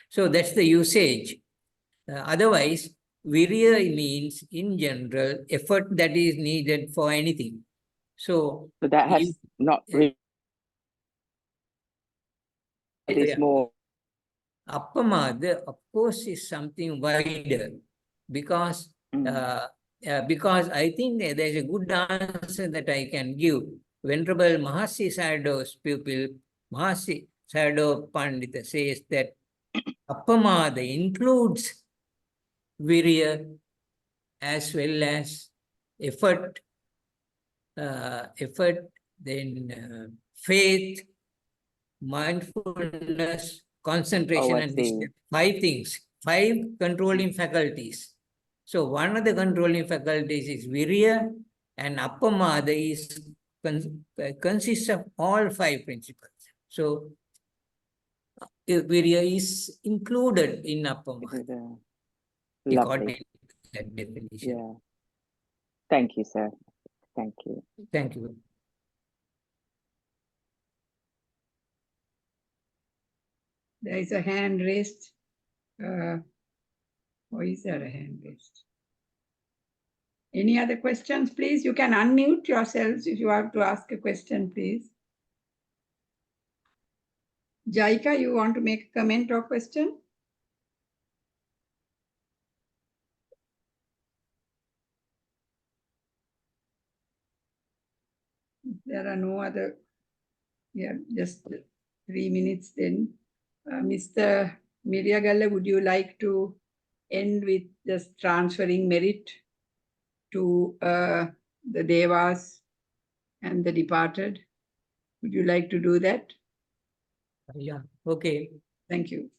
So that's the usage. Otherwise, Virya means, in general, effort that is needed for anything. So that has not really. It is more. Appamadena, of course, is something wider, because I think there's a good answer that I can give. Venerable Mahasi Sayadaw's pupil, Mahasi Sayadaw Pandita, says that Appamadena includes Virya as well as effort, then faith, mindfulness, concentration, and wisdom. 5 things, 5 controlling faculties. So one of the controlling faculties is Virya, and Appamada consists of all 5 principles. So Virya is included in Appamada. According Lovely. to that definition. Yeah. Thank you, sir. Thank you. Thank you. There is a hand raised. Or is there a hand raised? Any other questions, please? You can unmute yourselves if you have to ask a question, please. Jaika, you want to make a comment or question? There are no other. Yeah, just 3 minutes then. Mr. Miriyagalla, would you like to end with just transferring merit to the Devas and the departed? Would you like to do that? Yeah, okay. Thank you.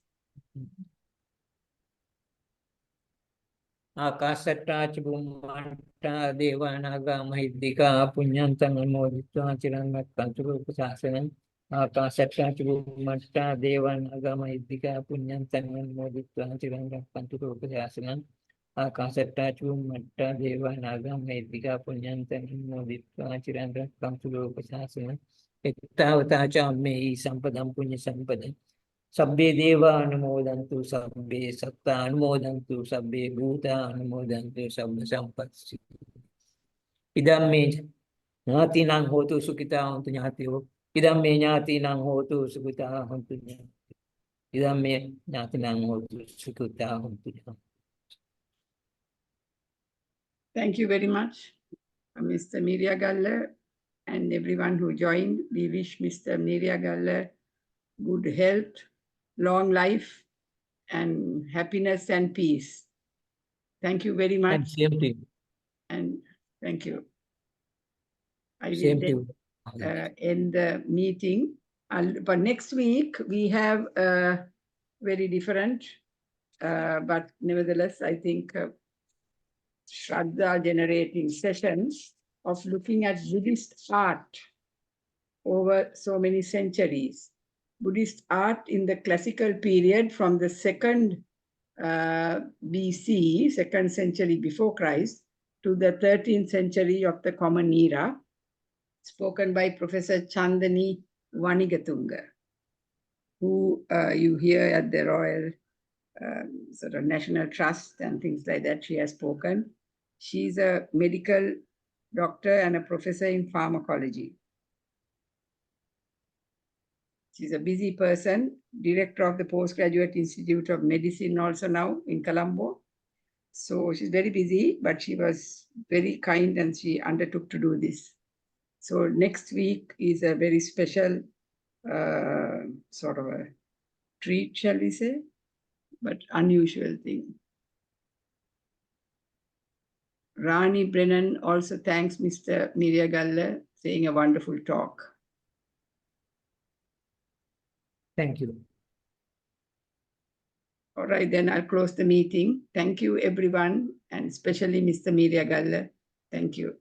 Akasatcha Bummata Devanaga Mahidika Punyantam Moditva Chirangatanturu Sasanam. Akasatcha Bummata Devanaga Mahidika Punyantam Moditva Chirangatanturu Sasanam. Akasatcha Bummata Devanaga Mahidika Punyantam Moditva Chirangatanturu Sasanam. Ettavatacha me Sampadam Punya Sampadam. Sabbe deva anumodantu, sabbe satta anumodantu, sabbe bhuta anumodantu, sabbe sampatsi. Idam me nyati nang hotu sukita hontu nyati ho. Idam me nyati nang hotu sukita hontu nyati. Idam me nyati nang hotu sukita hontu nyati. Thank you very much, Mr. Miriyagalla and everyone who joined. We wish Mr. Miriyagalla good health, long life, and happiness and peace. Thank you very much. And same to you. And thank you. I Same will to then, end the meeting. But next week we have a very different, but nevertheless, I think Shraddha generating sessions of looking at Buddhist art over so many centuries. Buddhist art in the classical period from the 2nd BC, 2nd century before Christ, to the 13th century of the Common Era, spoken by Professor Chandani Vanigatunga, who you hear at the Royal sort of National Trust and things like that. She has spoken. She's a medical doctor and a professor in pharmacology. She's a busy person, director of the Postgraduate Institute of Medicine also now in Colombo. So she's very busy, but she was very kind and she undertook to do this. So next week is a very special sort of a treat, shall we say, but unusual thing. Rani Brennan also thanks Mr. Miriyagalla, saying a wonderful talk. Thank you. All right, then I'll close the meeting. Thank you, everyone, and especially Mr. Miriyagalla. Thank you.